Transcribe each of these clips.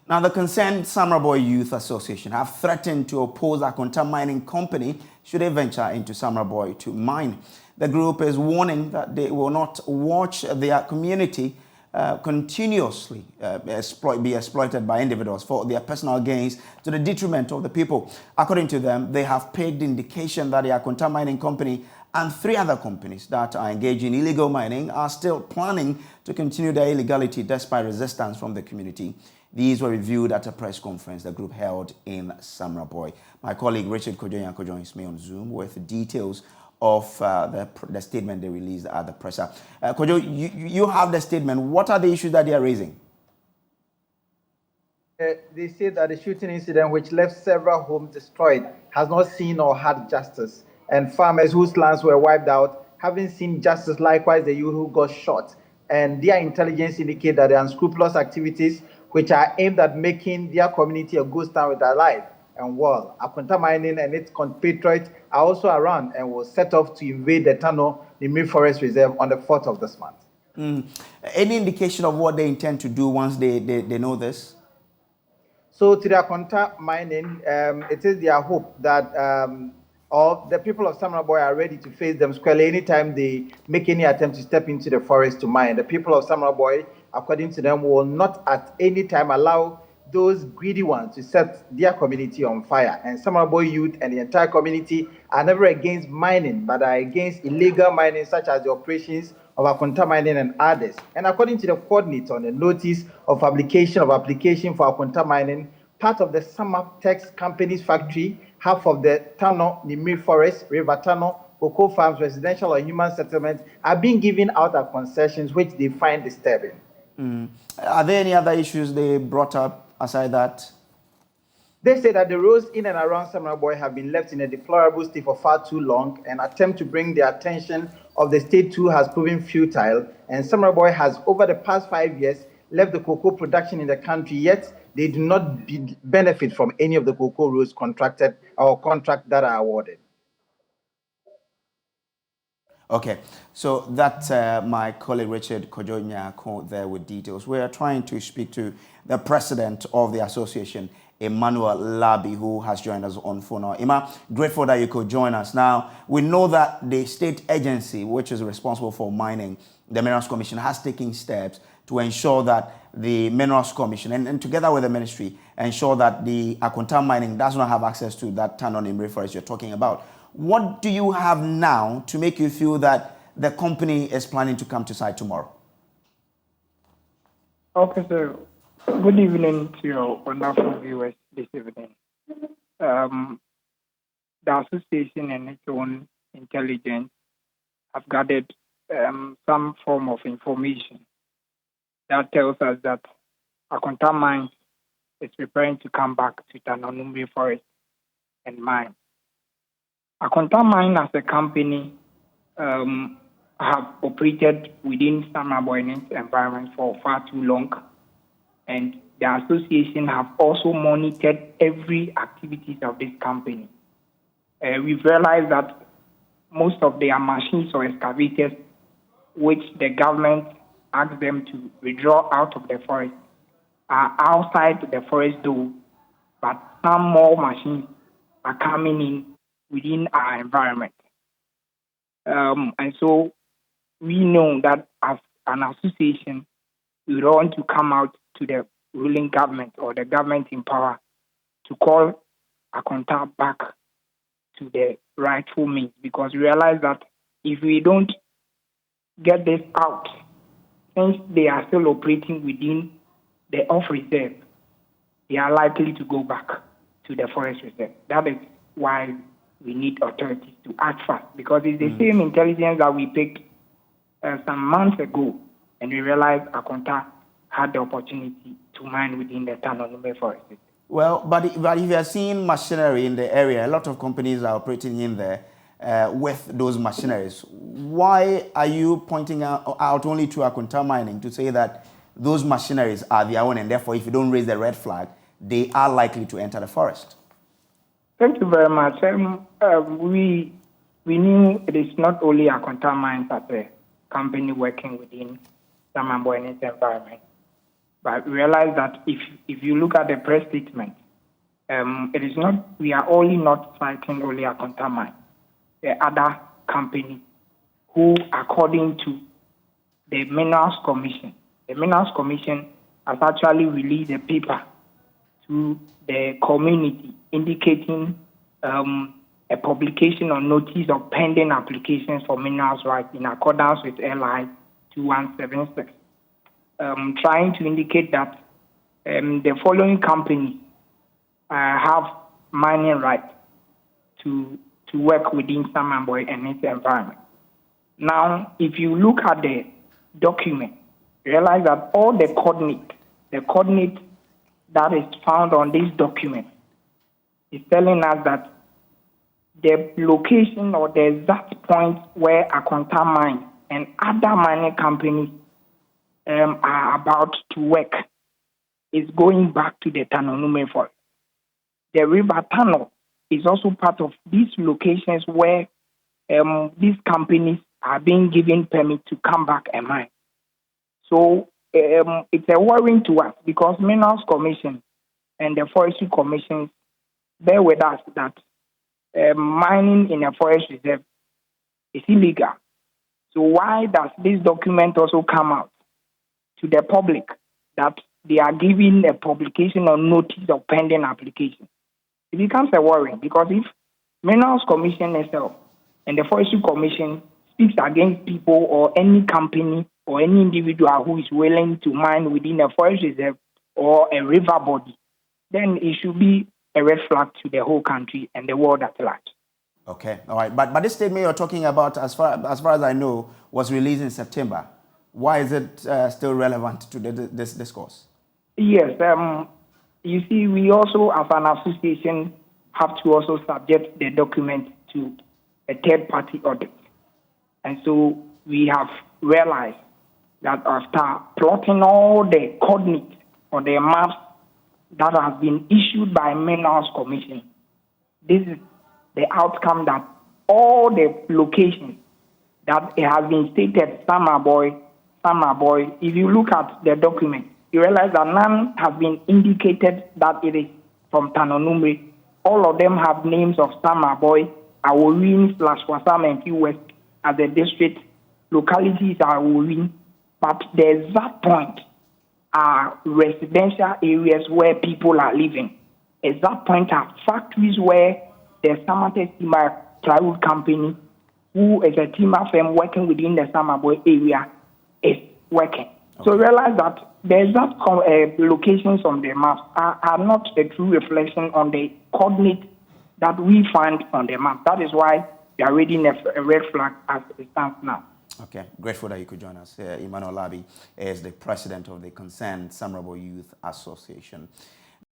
Now, the concerned Samraboy Youth Association have threatened to oppose Akonta Mining Company should they venture into Samraboy to mine. The group is warning that they will not watch their community continuously be exploited by individuals for their personal gains to the detriment of the people. According to them, they have pegged indication that the Akonta Mining Company and 3 other companies that are engaged in illegal mining are still planning to continue their illegality despite resistance from the community. These were reviewed at a press conference the group held in Samraboy. My colleague Richard Kojo joins me on Zoom with details of the statement they released at the presser. Kojo, you have the statement. What are the issues that they are raising? They say that the shooting incident, which left several homes destroyed, has not seen or had justice. And farmers whose lands were wiped out haven't seen justice, likewise the youth who got shot. And their intelligence indicates that the unscrupulous activities which are aimed at making their community a ghost town with their life and well. Akonta Mining and its compatriots are also around and will set off to invade the Tano Nimri Forest Reserve on the 4th of this month. Any indication of what they intend to do once they know this? So to the Akonta Mining, it is their hope that all the people of Samraboy are ready to face them squarely anytime they make any attempt to step into the forest to mine. The people of Samraboy, according to them, will not at any time allow those greedy ones to set their community on fire. And Samraboy youth and the entire community are never against mining, but are against illegal mining, such as the operations of Akonta Mining and others. And according to the coordinator on the notice of application for Akonta Mining, part of the Samatex company's factory, half of the Tano Nimri Forest, River Tano, cocoa farms, residential or human settlements are being given out as concessions, which they find disturbing. Are there any other issues they brought up aside that? They say that the roads in and around Samraboy have been left in a deplorable state for far too long. An attempt to bring the attention of the state too has proven futile. And Samraboy has, over the past 5 years, left the cocoa production in the country, yet they do not benefit from any of the cocoa roads contracted or contract that are awarded. Okay, so that's my colleague Richard Kojo there with details. We are trying to speak to the president of the association, Emmanuel Labi, who has joined us on phone now. Emma, grateful that you could join us. Now, we know that the state agency, which is responsible for mining, the Minerals Commission, has taken steps to ensure that the Minerals Commission, and together with the ministry, ensure that the Akonta Mining does not have access to that Tano Nimri Forest you're talking about. What do you have now to make you feel that the company is planning to come to site tomorrow? Okay, so good evening to your wonderful viewers this evening. The association and its own intelligence have gathered some form of information that tells us that Akonta Mines is preparing to come back to Tano Nimri Forest and mine. Akonta Mine as a company have operated within Samraboy environment for far too long, and the association have also monitored every activities of this company. We've realized that most of their machines or excavators, which the government asked them to withdraw out of the forest, are outside the forest door, but some more machines are coming in within our environment. And so we know that as an association, we want to come out to the ruling government or the government in power to call Akonta back to the rightful means, because we realize that if we don't get this out, since they are still operating within the off-reserve, they are likely to go back to the forest reserve. That is why we need authorities to act fast, because it's the same intelligence that we picked some months ago, and we realized Akonta had the opportunity to mine within the Tano Nimri Forest. Well, but if you are seeing machinery in the area, a lot of companies are operating in there with those machineries. Why are you pointing out only to Akonta Mining to say that those machineries are their own, and therefore if you don't raise the red flag, they are likely to enter the forest? Thank you very much. We knew it is not only Akonta Mines as a company working within Samraboy environment. But realize that if you look at the press statement, it is not, we are only not citing only a contaminant. The other company who, according to the Minerals Commission, the Minerals Commission has actually released a paper to the community indicating a publication or notice of pending applications for minerals rights in accordance with LI 2176, trying to indicate that the following companies have mining rights to work within Samamboy and its environment. Now, if you look at the document, realize that all the coordinate that is found on this document is telling us that the location or the exact point where Akonta mine and other mining companies are about to work is going back to the Tanonume Forest. The river tunnel is also part of these locations where these companies are being given permit to come back and mine. So it's a worrying to us because Minerals Commission and the Forestry Commission bear with us that mining in a forest reserve is illegal. So why does this document also come out to the public that they are giving a publication or notice of pending application? It becomes a worry because if Minerals Commission itself and the Forestry Commission speaks against people or any company or any individual who is willing to mine within a forest reserve or a river body, then it should be a red flag to the whole country and the world at large. Okay, all right. But this statement you're talking about, as far as I know, was released in September. Why is it still relevant to this discourse? Yes, you see, we also, as an association, have to also subject the document to a third-party audit. And so we have realized that after plotting all the coordinates or the maps that have been issued by Minerals Commission, this is the outcome that all the locations that it has been stated, Samaboy, if you look at the document, you realize that none has been indicated that it is from Tanonumre. All of them have names of Samaboy, Aworin / Wasam and Key West as the district. Localities are Aworin, but the exact point are residential areas where people are living. Exact point are factories where the Samate Timber Plywood Company, who is a timber firm working within the Samaboy area, is working. Okay. So realize that the exact locations on the maps are not a true reflection on the coordinate that we find on the map. That is why we are reading a red flag as it stands now. Okay, grateful that you could join us. Emmanuel Labi is the president of the concerned Samrabo Youth Association.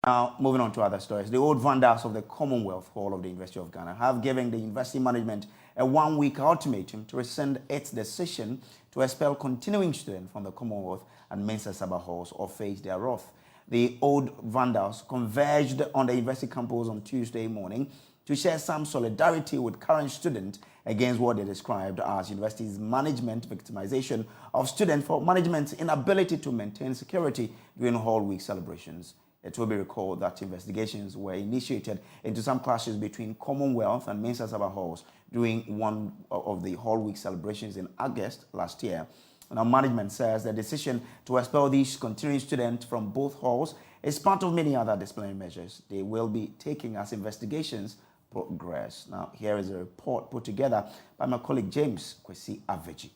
Now, moving on to other stories. The old vandals of the Commonwealth Hall of the University of Ghana have given the university management a one-week ultimatum to rescind its decision to expel continuing students from the Commonwealth and Mensa Saba halls or face their wrath. The old vandals converged on the university campus on Tuesday morning to share some solidarity with current students against what they described as university's management victimization of students for management's inability to maintain security during Hall Week celebrations. It will be recalled that investigations were initiated into some clashes between Commonwealth and Mensa Saba halls during one of the Hall Week celebrations in August last year. Now, management says the decision to expel these continuing students from both halls is part of many other disciplinary measures they will be taking as investigations progress. Now, here is a report put together by my colleague James Kwesi Aveji.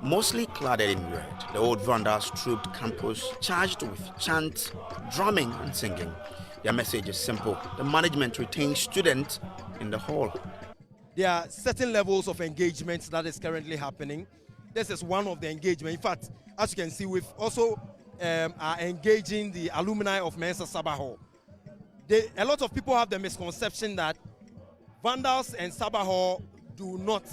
Mostly clad in red, the old vandals trooped campus charged with chants, drumming and singing. Their message is simple: the management retains students in the hall. There are certain levels of engagement that is currently happening. This is one of the engagement. In fact, as you can see, we've also are engaging the alumni of Mensa Saba Hall. A lot of people have the misconception that vandals and Saba Hall do not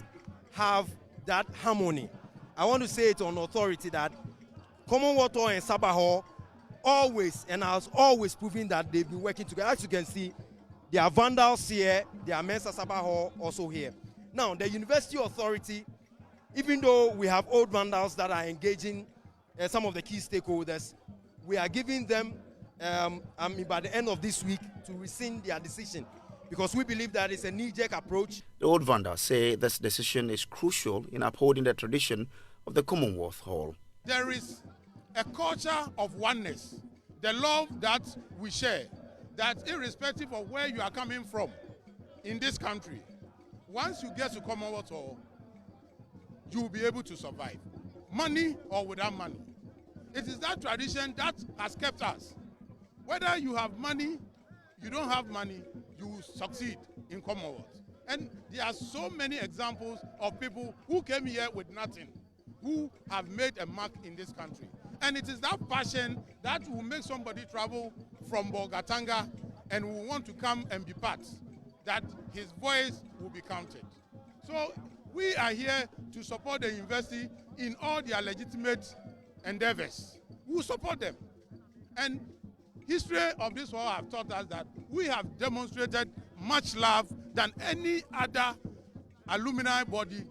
have that harmony. I want to say it on authority that Commonwealth Hall and Saba Hall always and has always proven that they've been working together. As you can see, there are vandals here, there are Mensa Saba Hall also here. Now, the university authority even though we have old vandals that are engaging some of the key stakeholders, we are giving them, by the end of this week, to rescind their decision, because we believe that it's a knee-jerk approach. The old vandals say this decision is crucial in upholding the tradition of the Commonwealth Hall. There is a culture of oneness, the love that we share, that irrespective of where you are coming from in this country, once you get to Commonwealth Hall, you will be able to survive, money or without money. It is that tradition that has kept us. Whether you have money, you don't have money, you will succeed in Commonwealth. And there are so many examples of people who came here with nothing, who have made a mark in this country. And it is that passion that will make somebody travel from Bolgatanga and will want to come and be part, that his voice will be counted. So we are here to support the university in all their legitimate endeavors. We will support them. And history of this war have taught us that we have demonstrated much love than any other alumni body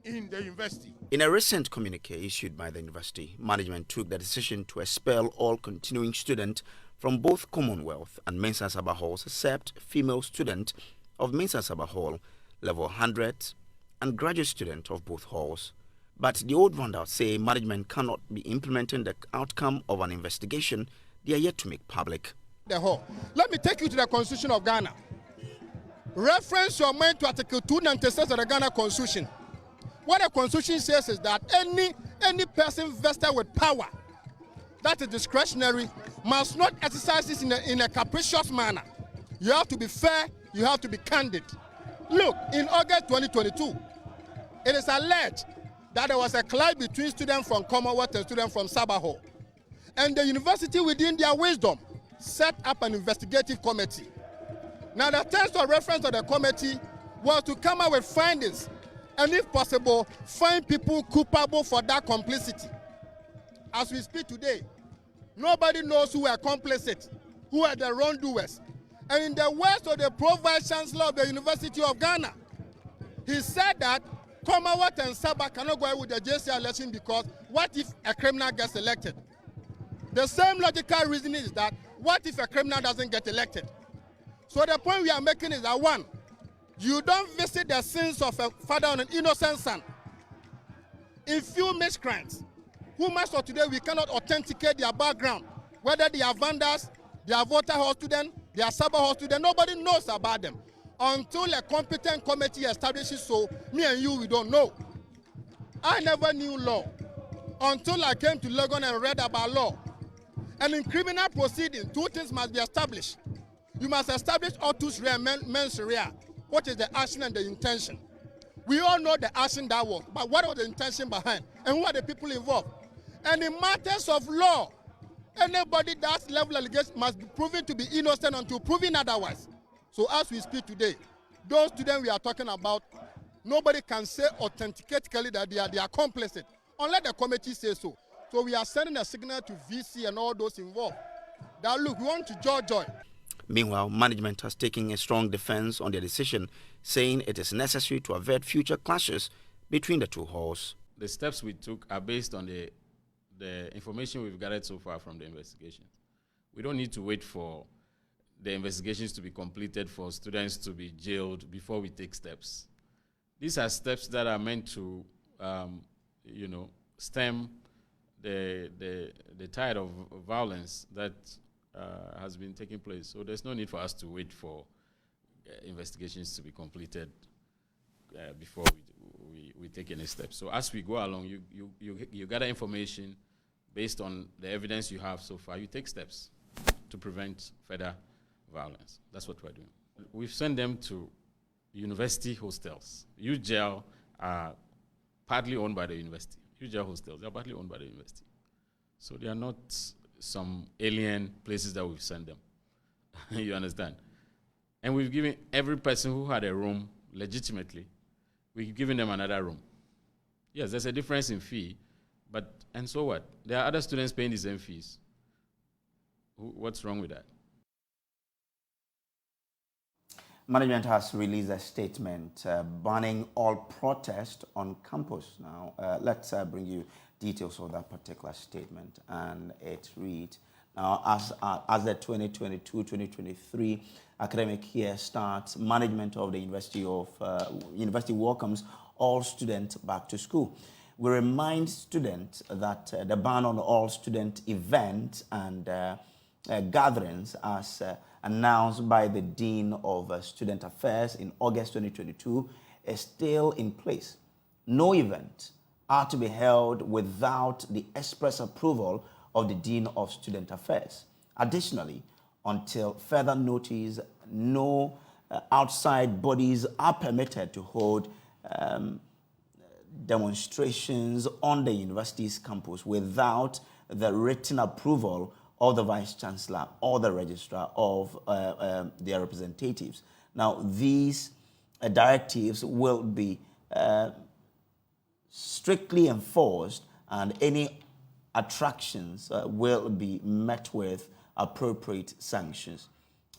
in the university. In a recent communique issued by the university, management took the decision to expel all continuing students from both Commonwealth and Mensa Saba halls except female student of Mensa Saba Hall, level 100, and graduate student of both halls. But the old vandals say management cannot be implementing the outcome of an investigation they are yet to make public. The hall. Let me take you to the Constitution of Ghana. Reference your mind to Article 296 of the Ghana Constitution. What the Constitution says is that any person vested with power that is discretionary must not exercise this in a capricious manner. You have to be fair, you have to be candid. Look, in August 2022, it is alleged that there was a clash between students from Commonwealth and students from Saba Hall. And the university, within their wisdom, set up an investigative committee. Now, the text of reference of the committee was to come up with findings and, if possible, find people culpable for that complicity. As we speak today, nobody knows who were complicit, who are the wrongdoers. And in the words of the Pro-Vice Chancellor of the University of Ghana, he said that Commonwealth and Saba cannot go with the JC election because what if a criminal gets elected? The same logical reasoning is that what if a criminal doesn't get elected? So the point we are making is that, one, you don't visit the sins of a father on an innocent son. In few miscreants, who much of today we cannot authenticate their background, whether they are vandals, they are voter hall students, they are Saba hall students, nobody knows about them. Until a competent committee establishes so, me and you, we don't know. I never knew law until I came to Legon and read about law. And in criminal proceedings, two things must be established. You must establish autus rea mens rea, what is the action and the intention. We all know the action that was, but what was the intention behind? And who are the people involved? And in matters of law, anybody that's level allegation must be proven to be innocent until proven otherwise. So as we speak today, those students we are talking about, nobody can say authenticately that they are complicit, unless the committee says so. So we are sending a signal to VC and all those involved that, look, we want to joy. Meanwhile, management has taken a strong defense on their decision, saying it is necessary to avert future clashes between the two halls. The steps we took are based on the information we've gathered so far from the investigation. We don't need to wait for the investigations to be completed for students to be jailed before we take steps. These are steps that are meant to, stem the tide of violence that has been taking place. So there's no need for us to wait for investigations to be completed before we take any steps. So as we go along, you gather information based on the evidence you have so far. You take steps to prevent further violence. That's what we're doing. We've sent them to university hostels. UJL are partly owned by the university. UJL hostels, they're partly owned by the university. So they are not some alien places that we've sent them. You understand? And we've given every person who had a room legitimately, we've given them another room. Yes, there's a difference in fee, and so what? There are other students paying the same fees. What's wrong with that? Management has released a statement banning all protest on campus. Now, let's bring you details of that particular statement, and it reads, now, as the 2022-2023 academic year starts, management of the university welcomes all students back to school. We remind students that the ban on all student events and gatherings, as announced by the Dean of Student Affairs in August 2022, is still in place. No event are to be held without the express approval of the Dean of Student Affairs. Additionally, until further notice, no outside bodies are permitted to hold demonstrations on the university's campus without the written approval of the Vice Chancellor or the Registrar of their representatives. Now, these directives will be strictly enforced, and any attractions will be met with appropriate sanctions.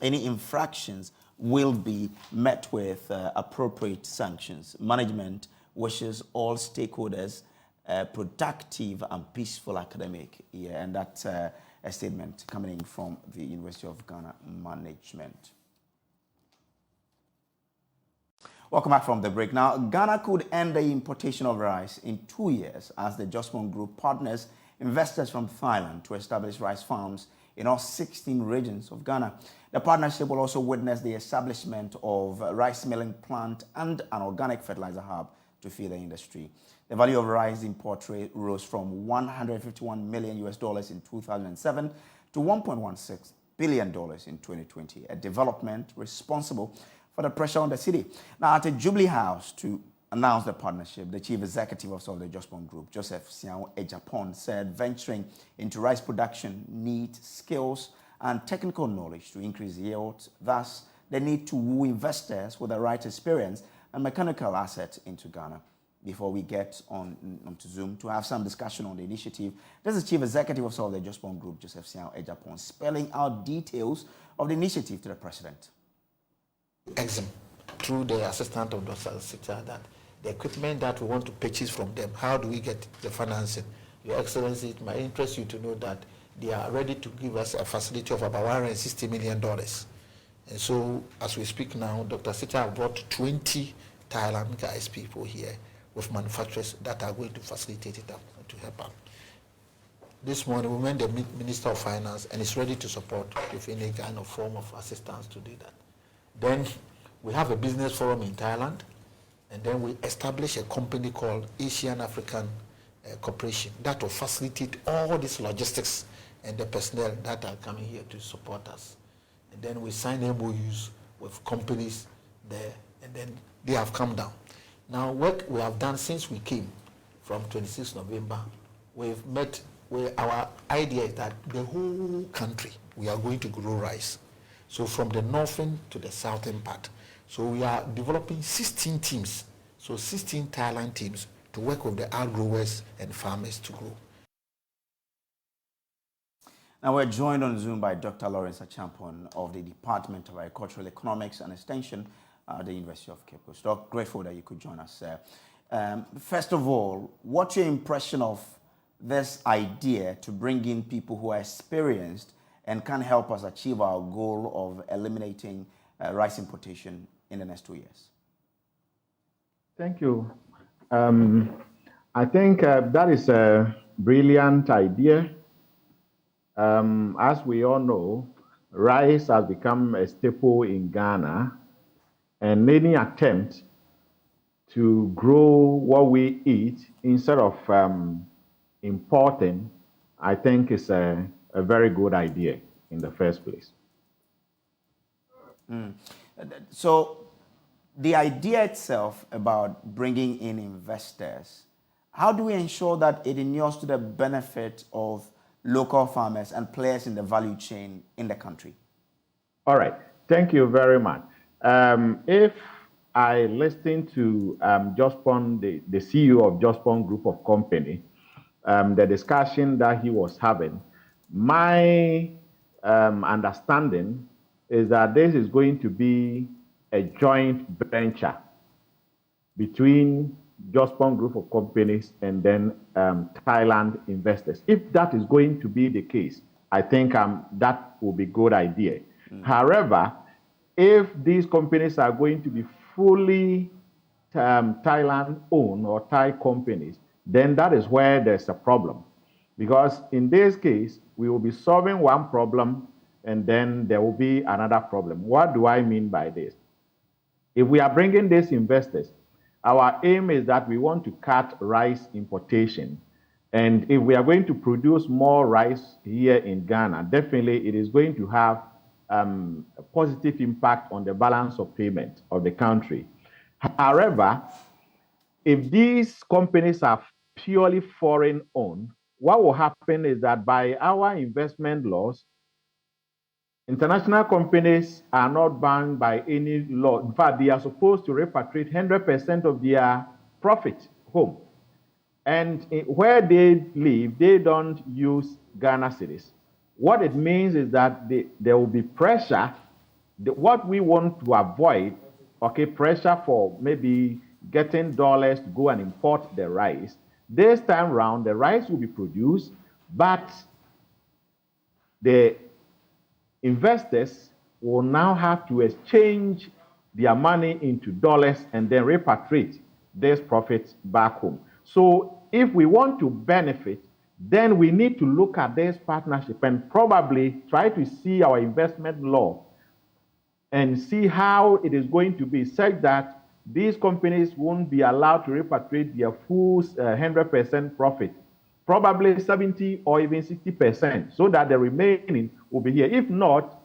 Any infractions will be met with appropriate sanctions. Management wishes all stakeholders a productive and peaceful academic year, and that's a statement coming in from the University of Ghana management. Welcome back from the break. Now, Ghana could end the importation of rice in 2 years as the Jospon Group partners investors from Thailand to establish rice farms in all 16 regions of Ghana. The partnership will also witness the establishment of a rice milling plant and an organic fertilizer hub to feed the industry. The value of rice import rose from $151 million in 2007 to $1.16 billion in 2020, a development responsible for the pressure on the city. Now, at a Jubilee House to announce the partnership, the chief executive officer of the Jospon Group, Joseph Siao Ejapon, said venturing into rice production needs skills and technical knowledge to increase yields. Thus, they need to woo investors with the right experience and mechanical assets into Ghana. Before we get on to Zoom to have some discussion on the initiative, this is Chief Executive Officer of the Jospon Group, Joseph Siao Ejapon, spelling out details of the initiative to the President. Exim through the assistant of Dr. Sita that the equipment that we want to purchase from them, how do we get the financing? Your Excellency, it might interest you to know that they are ready to give us a facility of about $160 million. And so, as we speak now, Dr. Sita have brought 20 Thailand guys, people here with manufacturers that are going to facilitate it up to help out. This morning, we met the Minister of Finance, and is ready to support with any kind of form of assistance to do that. Then we have a business forum in Thailand, and then we establish a company called Asian African Corporation that will facilitate all these logistics and the personnel that are coming here to support us. And then we sign MOUs with companies there, and then they have come down. Now, what we have done since we came from 26 November, we've met where our idea is that the whole country, we are going to grow rice. So from the northern to the southern part. So we are developing 16 teams, so 16 Thailand teams to work with the outgrowers and farmers to grow. Now we're joined on Zoom by Dr. Lawrence Achampon of the Department of Agricultural Economics and Extension at the University of Cape Coast. Doc, grateful that you could join us. First of all, what's your impression of this idea to bring in people who are experienced and can help us achieve our goal of eliminating rice importation in the next 2 years? Thank you. I think that is a brilliant idea. As we all know, rice has become a staple in Ghana, and any attempt to grow what we eat instead of importing, I think is a very good idea in the first place. So the idea itself about bringing in investors, how do we ensure that it inures to the benefit of local farmers and players in the value chain in the country? All right. Thank you very much. If I listen to Jospon, the CEO of Jospon Group of Company, the discussion that he was having, my understanding is that this is going to be a joint venture between Jospon Group of Companies and then Thailand investors. If that is going to be the case, I think that will be a good idea. However, if these companies are going to be fully Thailand-owned or Thai companies, then that is where there's a problem. Because in this case, we will be solving one problem and then there will be another problem. What do I mean by this? If we are bringing these investors, our aim is that we want to cut rice importation. And if we are going to produce more rice here in Ghana, definitely it is going to have a positive impact on the balance of payment of the country. However, if these companies are purely foreign owned, what will happen is that by our investment laws, international companies are not bound by any law. In fact, they are supposed to repatriate 100% of their profit home. And where they live, they don't use Ghana cedis. What it means is that there will be pressure. What we want to avoid, okay, pressure for maybe getting dollars to go and import the rice. This time around, the rice will be produced, but the investors will now have to exchange their money into dollars and then repatriate these profits back home. So if we want to benefit, then we need to look at this partnership and probably try to see our investment law and see how it is going to be such that these companies won't be allowed to repatriate their full 100% profit, probably 70 or even 60%, so that the remaining will be here. If not,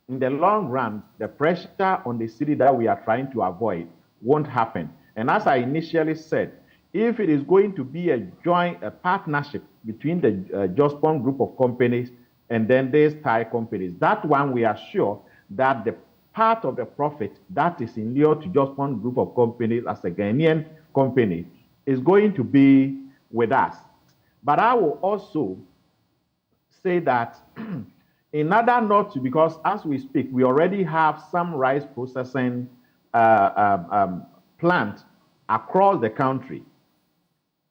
in the long run, the pressure on the city that we are trying to avoid won't happen. And as I initially said, if it is going to be a partnership between the Jospon Group of companies and then these Thai companies, that one we are sure that the part of the profit that is in lieu to Jospon Group of companies as a Ghanaian company is going to be with us. But I will also say that in order not to, because as we speak, we already have some rice processing plants across the country.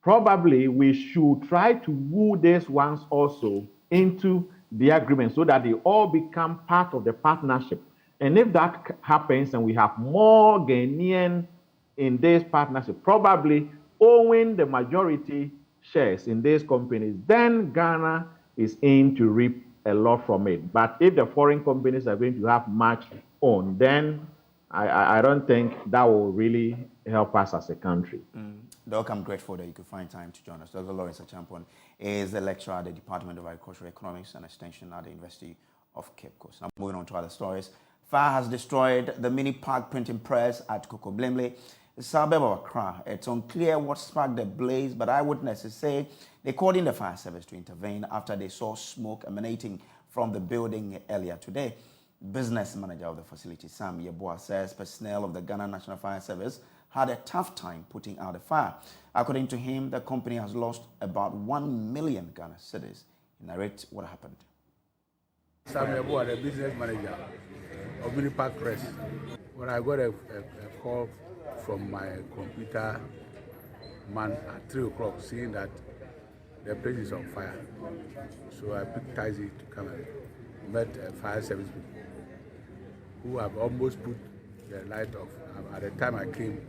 Probably we should try to woo these ones also into the agreement so that they all become part of the partnership. And if that happens and we have more Ghanaian in this partnership, probably owning the majority shares in these companies, then Ghana is in to reap a lot from it. But if the foreign companies are going to have much on, then I don't think that will really help us as a country. Doc, I'm grateful that you could find time to join us. Dr. Lawrence Achampon is a lecturer at the Department of Agricultural Economics and Extension at the University of Cape Coast. Now, moving on to other stories. Fire has destroyed the mini park printing press at Kokoblemle, the suburb of Accra. It's unclear what sparked the blaze, but eyewitnesses say they called in the fire service to intervene after they saw smoke emanating from the building earlier today. Business manager of the facility, Sam Yeboah, says personnel of the Ghana National Fire Service had a tough time putting out the fire. According to him, the company has lost about 1 million Ghana cedis. He narrates what happened. Sam Yeboah, the business manager of Mini Park Press. When I got a call from my computer man at 3 o'clock saying that the place is on fire. So I picked taxi to come and met fire service people who have almost put the light off. At the time I came,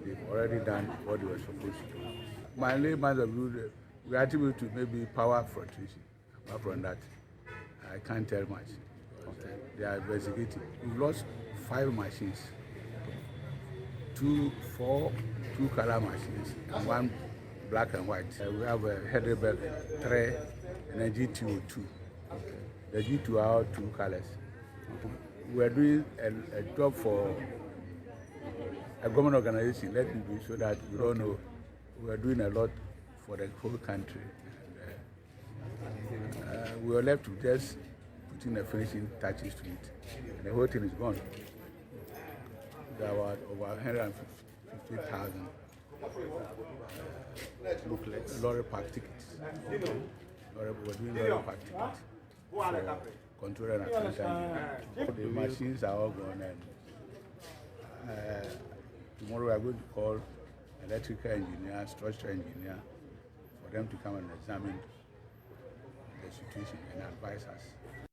they've already done what they were supposed to do. My layman's of view, we attribute to maybe power fluctuation. Apart from that, I can't tell much. They are investigating. We've lost 5 machines, 2 color machines, and 1 black and white. We have a head rebel 3 and a G202. The G2 are all 2 colors. We're doing a job for a government organization, let me be so that we don't know. We're doing a lot for the whole country. We were left to just put in the finishing touches to it. And the whole thing is gone. There were over 150,000 lorry park tickets. We're doing lorry park tickets for control and attention. The machines are all gone and Tomorrow we are going to call electrical engineer, structural engineer, for them to come and examine the situation and advise us.